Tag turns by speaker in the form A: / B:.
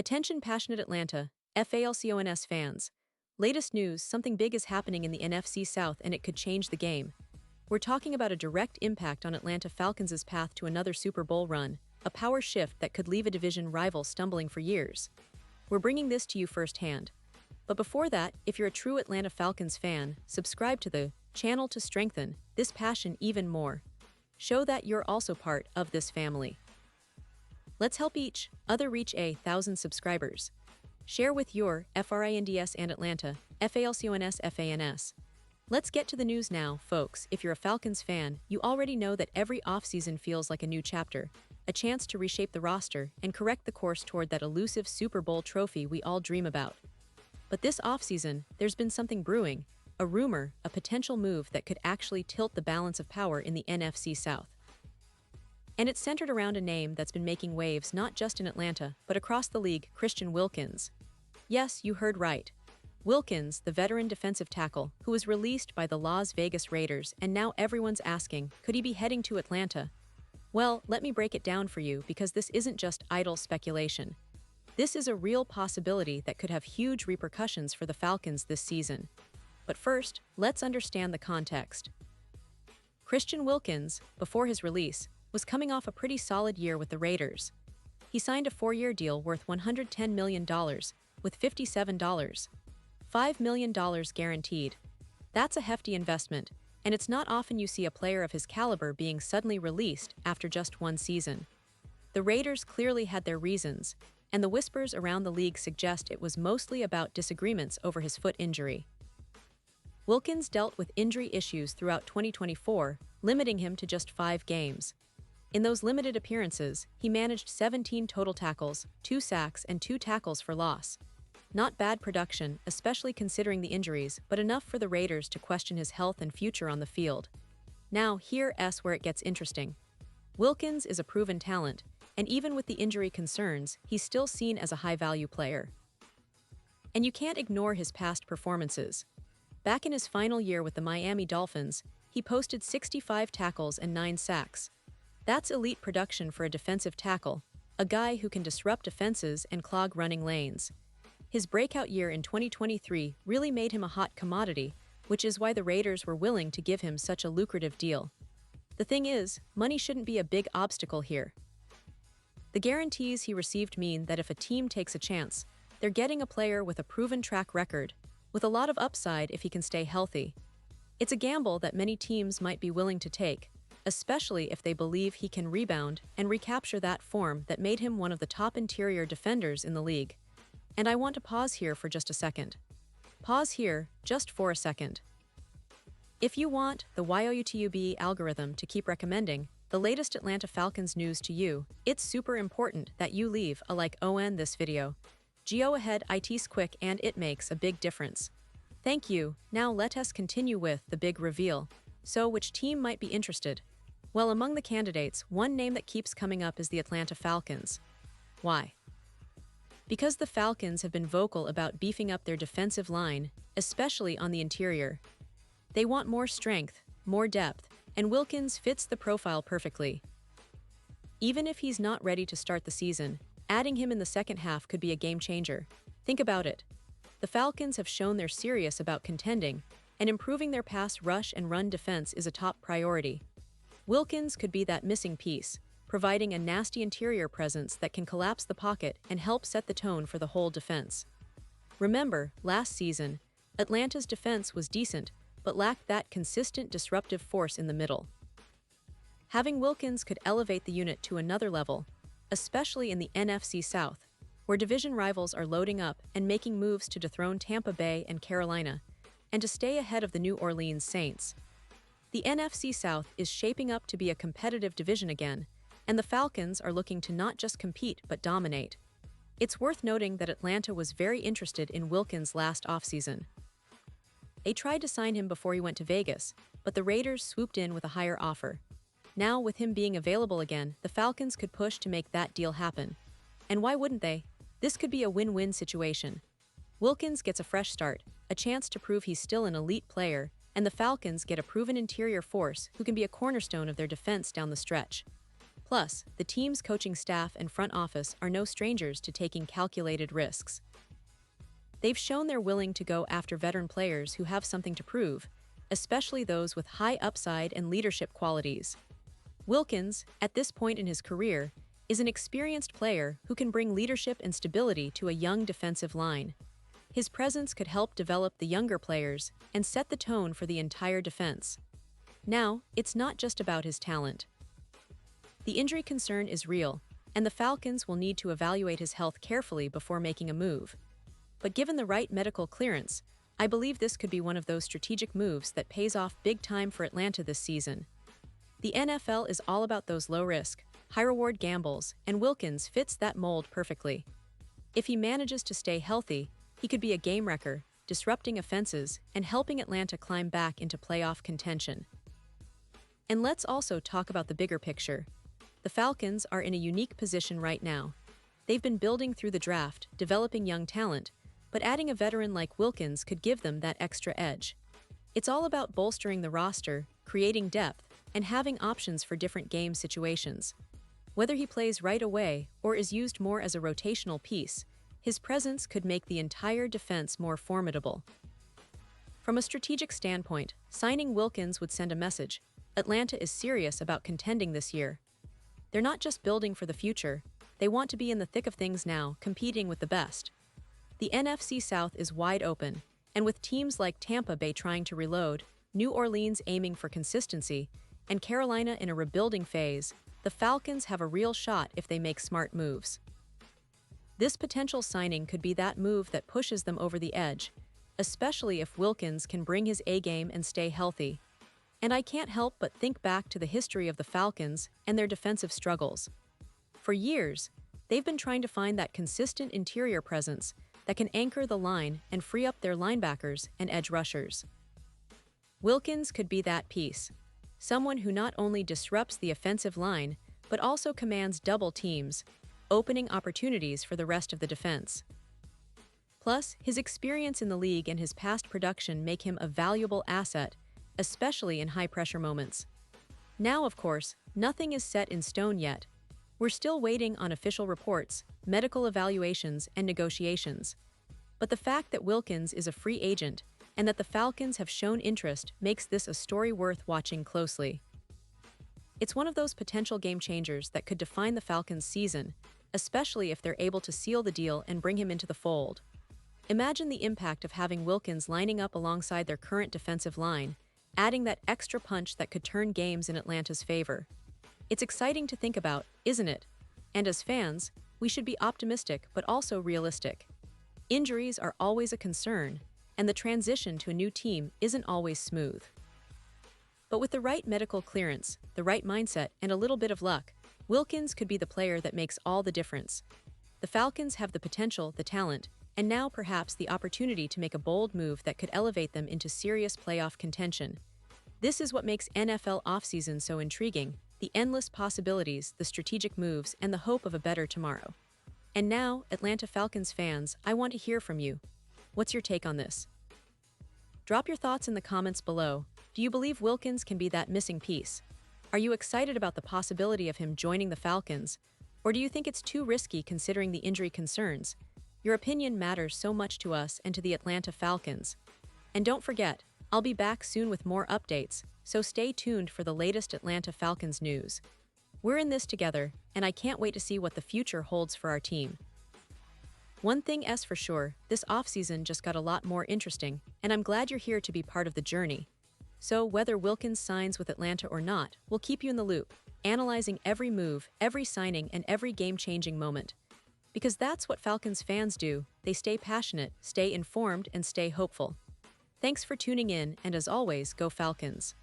A: Attention passionate Atlanta, Falcons fans. Latest news, something big is happening in the NFC South and it could change the game. We're talking about a direct impact on Atlanta Falcons' path to another Super Bowl run, a power shift that could leave a division rival stumbling for years. We're bringing this to you firsthand. But before that, if you're a true Atlanta Falcons fan, subscribe to the channel to strengthen this passion even more. Show that you're also part of this family. Let's help each other reach 1,000 subscribers. Share with your FRINDS and Atlanta, FALCONS. Let's get to the news now, folks. If you're a Falcons fan, you already know that every offseason feels like a new chapter, a chance to reshape the roster and correct the course toward that elusive Super Bowl trophy we all dream about. But this offseason, there's been something brewing, a rumor, a potential move that could actually tilt the balance of power in the NFC South. And it's centered around a name that's been making waves not just in Atlanta, but across the league, Christian Wilkins. Yes, you heard right. Wilkins, the veteran defensive tackle, who was released by the Las Vegas Raiders, and now everyone's asking, could he be heading to Atlanta? Well, let me break it down for you because this isn't just idle speculation. This is a real possibility that could have huge repercussions for the Falcons this season. But first, let's understand the context. Christian Wilkins, before his release, was coming off a pretty solid year with the Raiders. He signed a 4-year deal worth $110 million, with $5 million guaranteed. That's a hefty investment, and it's not often you see a player of his caliber being suddenly released after just one season. The Raiders clearly had their reasons, and the whispers around the league suggest it was mostly about disagreements over his foot injury. Wilkins dealt with injury issues throughout 2024, limiting him to just 5 games. In those limited appearances, he managed 17 total tackles, 2 sacks, and 2 tackles for loss. Not bad production, especially considering the injuries, but enough for the Raiders to question his health and future on the field. Now, here's where it gets interesting. Wilkins is a proven talent, and even with the injury concerns, he's still seen as a high-value player. And you can't ignore his past performances. Back in his final year with the Miami Dolphins, he posted 65 tackles and 9 sacks. That's elite production for a defensive tackle, a guy who can disrupt defenses and clog running lanes. His breakout year in 2023 really made him a hot commodity, which is why the Raiders were willing to give him such a lucrative deal. The thing is, money shouldn't be a big obstacle here. The guarantees he received mean that if a team takes a chance, they're getting a player with a proven track record, with a lot of upside if he can stay healthy. It's a gamble that many teams might be willing to take, especially if they believe he can rebound and recapture that form that made him one of the top interior defenders in the league. And I want to pause here for just a second. Pause here, just for a second. If you want the YouTube algorithm to keep recommending the latest Atlanta Falcons news to you, it's super important that you leave a like on this video. Go ahead, it's quick and it makes a big difference. Thank you. Now let us continue with the big reveal. So which team might be interested? Well, among the candidates, one name that keeps coming up is the Atlanta Falcons. Why? Because the Falcons have been vocal about beefing up their defensive line, especially on the interior. They want more strength, more depth, and Wilkins fits the profile perfectly. Even if he's not ready to start the season, adding him in the second half could be a game changer. Think about it. The Falcons have shown they're serious about contending, and improving their pass rush and run defense is a top priority. Wilkins could be that missing piece, providing a nasty interior presence that can collapse the pocket and help set the tone for the whole defense. Remember, last season, Atlanta's defense was decent, but lacked that consistent disruptive force in the middle. Having Wilkins could elevate the unit to another level, especially in the NFC South, where division rivals are loading up and making moves to dethrone Tampa Bay and Carolina, and to stay ahead of the New Orleans Saints. The NFC South is shaping up to be a competitive division again, and the Falcons are looking to not just compete but dominate. It's worth noting that Atlanta was very interested in Wilkins last offseason. They tried to sign him before he went to Vegas, but the Raiders swooped in with a higher offer. Now, with him being available again, the Falcons could push to make that deal happen. And why wouldn't they? This could be a win-win situation. Wilkins gets a fresh start, a chance to prove he's still an elite player, and the Falcons get a proven interior force who can be a cornerstone of their defense down the stretch. Plus, the team's coaching staff and front office are no strangers to taking calculated risks. They've shown they're willing to go after veteran players who have something to prove, especially those with high upside and leadership qualities. Wilkins, at this point in his career, is an experienced player who can bring leadership and stability to a young defensive line. His presence could help develop the younger players and set the tone for the entire defense. Now, it's not just about his talent. The injury concern is real, and the Falcons will need to evaluate his health carefully before making a move. But given the right medical clearance, I believe this could be one of those strategic moves that pays off big time for Atlanta this season. The NFL is all about those low-risk, high-reward gambles, and Wilkins fits that mold perfectly. If he manages to stay healthy, he could be a game wrecker, disrupting offenses and helping Atlanta climb back into playoff contention. And let's also talk about the bigger picture. The Falcons are in a unique position right now. They've been building through the draft, developing young talent, but adding a veteran like Wilkins could give them that extra edge. It's all about bolstering the roster, creating depth, and having options for different game situations. Whether he plays right away or is used more as a rotational piece, his presence could make the entire defense more formidable. From a strategic standpoint, signing Wilkins would send a message: Atlanta is serious about contending this year. They're not just building for the future, they want to be in the thick of things now, competing with the best. The NFC South is wide open, and with teams like Tampa Bay trying to reload, New Orleans aiming for consistency, and Carolina in a rebuilding phase, the Falcons have a real shot if they make smart moves. This potential signing could be that move that pushes them over the edge, especially if Wilkins can bring his A-game and stay healthy. And I can't help but think back to the history of the Falcons and their defensive struggles. For years, they've been trying to find that consistent interior presence that can anchor the line and free up their linebackers and edge rushers. Wilkins could be that piece, someone who not only disrupts the offensive line, but also commands double teams, opening opportunities for the rest of the defense. Plus, his experience in the league and his past production make him a valuable asset, especially in high-pressure moments. Now, of course, nothing is set in stone yet. We're still waiting on official reports, medical evaluations, and negotiations. But the fact that Wilkins is a free agent and that the Falcons have shown interest makes this a story worth watching closely. It's one of those potential game changers that could define the Falcons' season, especially if they're able to seal the deal and bring him into the fold. Imagine the impact of having Wilkins lining up alongside their current defensive line, adding that extra punch that could turn games in Atlanta's favor. It's exciting to think about, isn't it? And as fans, we should be optimistic but also realistic. Injuries are always a concern, and the transition to a new team isn't always smooth. But with the right medical clearance, the right mindset, and a little bit of luck, Wilkins could be the player that makes all the difference. The Falcons have the potential, the talent, and now perhaps the opportunity to make a bold move that could elevate them into serious playoff contention. This is what makes NFL offseason so intriguing: the endless possibilities, the strategic moves, and the hope of a better tomorrow. And now, Atlanta Falcons fans, I want to hear from you. What's your take on this? Drop your thoughts in the comments below. Do you believe Wilkins can be that missing piece? Are you excited about the possibility of him joining the Falcons? Or do you think it's too risky considering the injury concerns? Your opinion matters so much to us and to the Atlanta Falcons. And don't forget, I'll be back soon with more updates, so stay tuned for the latest Atlanta Falcons news. We're in this together, and I can't wait to see what the future holds for our team. One thing is for sure, this offseason just got a lot more interesting, and I'm glad you're here to be part of the journey. So whether Wilkins signs with Atlanta or not, we'll keep you in the loop, analyzing every move, every signing, and every game-changing moment. Because that's what Falcons fans do: they stay passionate, stay informed, and stay hopeful. Thanks for tuning in, and as always, go Falcons.